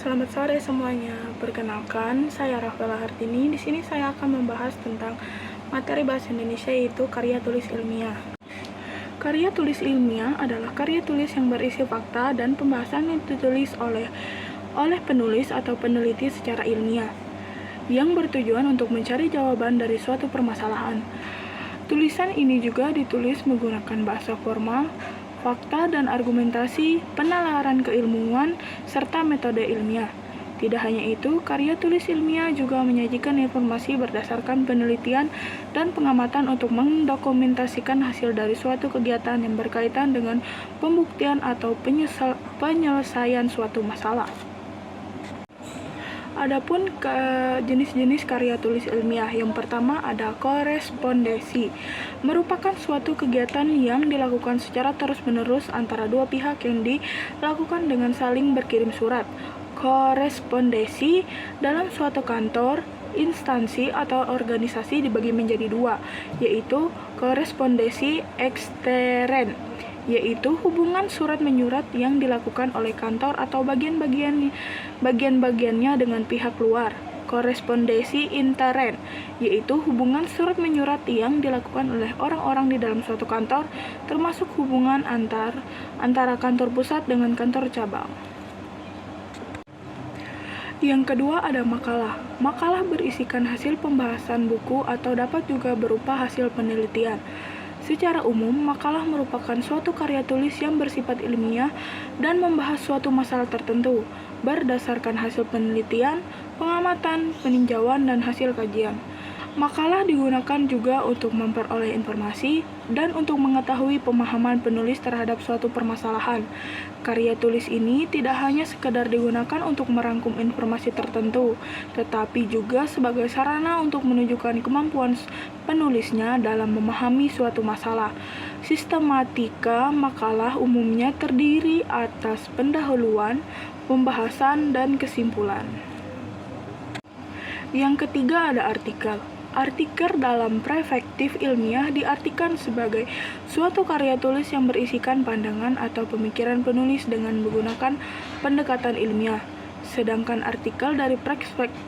Selamat sore semuanya. Perkenalkan, saya Rafaela Hartini. Di sini saya akan membahas tentang materi bahasa Indonesia, yaitu karya tulis ilmiah. Karya tulis ilmiah adalah karya tulis yang berisi fakta dan pembahasan yang ditulis oleh penulis atau peneliti secara ilmiah, yang bertujuan untuk mencari jawaban dari suatu permasalahan. Tulisan ini juga ditulis menggunakan bahasa formal, fakta dan argumentasi, penalaran keilmuan, serta metode ilmiah. Tidak hanya itu, karya tulis ilmiah juga menyajikan informasi berdasarkan penelitian dan pengamatan untuk mendokumentasikan hasil dari suatu kegiatan yang berkaitan dengan pembuktian atau penyelesaian suatu masalah. Adapun jenis-jenis karya tulis ilmiah, yang pertama ada korespondensi, merupakan suatu kegiatan yang dilakukan secara terus-menerus antara dua pihak yang dilakukan dengan saling berkirim surat. Korespondensi dalam suatu kantor, instansi, atau organisasi dibagi menjadi dua, yaitu korespondensi ekstern, yaitu hubungan surat menyurat yang dilakukan oleh kantor atau bagian-bagiannya dengan pihak luar. Korespondensi intern, yaitu hubungan surat menyurat yang dilakukan oleh orang-orang di dalam suatu kantor, termasuk hubungan antara kantor pusat dengan kantor cabang. Yang kedua ada makalah. Makalah berisikan hasil pembahasan buku atau dapat juga berupa hasil penelitian. Secara umum, makalah merupakan suatu karya tulis yang bersifat ilmiah dan membahas suatu masalah tertentu, berdasarkan hasil penelitian, pengamatan, peninjauan, dan hasil kajian. Makalah digunakan juga untuk memperoleh informasi dan untuk mengetahui pemahaman penulis terhadap suatu permasalahan. Karya tulis ini tidak hanya sekedar digunakan untuk merangkum informasi tertentu, tetapi juga sebagai sarana untuk menunjukkan kemampuan penulisnya dalam memahami suatu masalah. Sistematika makalah umumnya terdiri atas pendahuluan, pembahasan, dan kesimpulan. Yang ketiga ada artikel. Artikel dalam perspektif ilmiah diartikan sebagai suatu karya tulis yang berisikan pandangan atau pemikiran penulis dengan menggunakan pendekatan ilmiah. Sedangkan artikel dari perspektif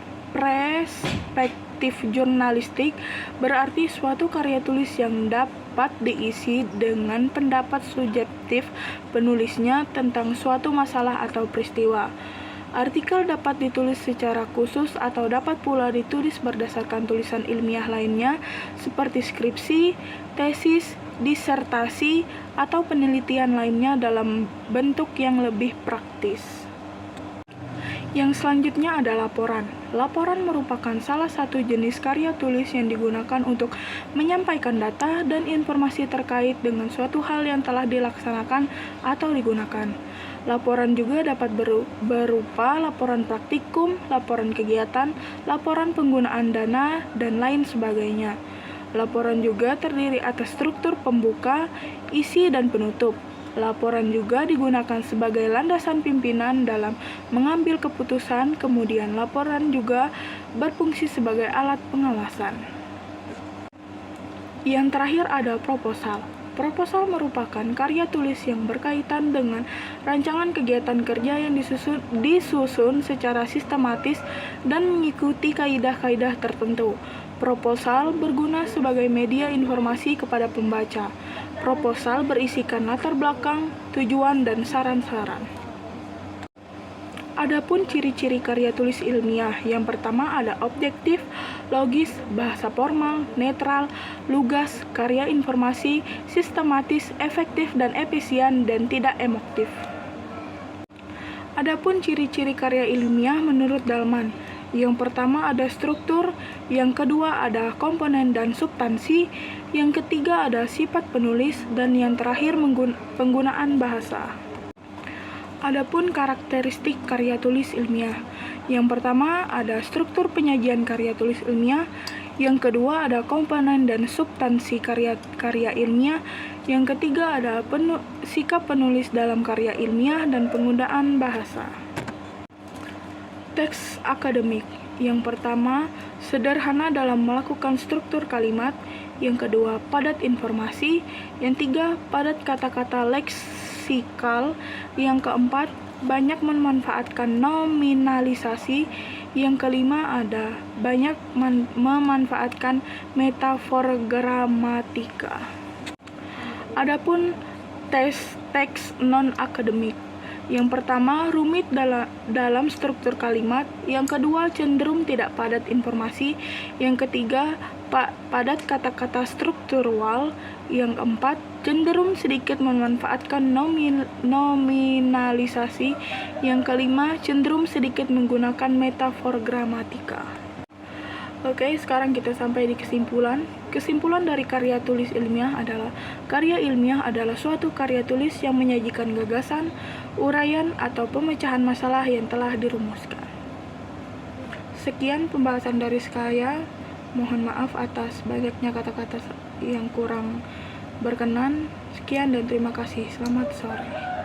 jurnalistik berarti suatu karya tulis yang dapat diisi dengan pendapat subjektif penulisnya tentang suatu masalah atau peristiwa. Artikel dapat ditulis secara khusus atau dapat pula ditulis berdasarkan tulisan ilmiah lainnya seperti skripsi, tesis, disertasi, atau penelitian lainnya dalam bentuk yang lebih praktis. Yang selanjutnya ada laporan. Laporan merupakan salah satu jenis karya tulis yang digunakan untuk menyampaikan data dan informasi terkait dengan suatu hal yang telah dilaksanakan atau digunakan. Laporan juga dapat berupa laporan praktikum, laporan kegiatan, laporan penggunaan dana, dan lain sebagainya. Laporan juga terdiri atas struktur pembuka, isi, dan penutup. Laporan juga digunakan sebagai landasan pimpinan dalam mengambil keputusan, kemudian laporan juga berfungsi sebagai alat pengawasan. Yang terakhir ada proposal. Proposal merupakan karya tulis yang berkaitan dengan rancangan kegiatan kerja yang disusun secara sistematis dan mengikuti kaidah-kaidah tertentu. Proposal berguna sebagai media informasi kepada pembaca. Proposal berisikan latar belakang, tujuan, dan saran-saran. Adapun ciri-ciri karya tulis ilmiah, yang pertama ada objektif, logis, bahasa formal, netral, lugas, karya informasi, sistematis, efektif dan efisien, dan tidak emotif. Adapun ciri-ciri karya ilmiah menurut Dahlman, yang pertama ada struktur, yang kedua ada komponen dan substansi, yang ketiga ada sifat penulis, dan yang terakhir penggunaan bahasa. Adapun karakteristik karya tulis ilmiah, yang pertama ada struktur penyajian karya tulis ilmiah, yang kedua ada komponen dan substansi karya ilmiah, yang ketiga ada sikap penulis dalam karya ilmiah, dan penggunaan bahasa. Teks akademik, yang pertama sederhana dalam melakukan struktur kalimat, yang kedua padat informasi, yang tiga padat kata-kata leksikal, yang keempat banyak memanfaatkan nominalisasi. Yang kelima ada banyak memanfaatkan metafor gramatika. Adapun teks non-akademik. Yang pertama, rumit dalam struktur kalimat. Yang kedua, cenderung tidak padat informasi. Yang ketiga, padat kata-kata struktural. Yang keempat, cenderung sedikit memanfaatkan nominalisasi. Yang kelima, cenderung sedikit menggunakan metafor gramatika. Oke, sekarang kita sampai di kesimpulan. Kesimpulan dari karya tulis ilmiah adalah karya ilmiah adalah suatu karya tulis yang menyajikan gagasan, uraian, atau pemecahan masalah yang telah dirumuskan. Sekian pembahasan dari saya. Mohon maaf atas banyaknya kata-kata yang kurang berkenan. Sekian dan terima kasih. Selamat sore.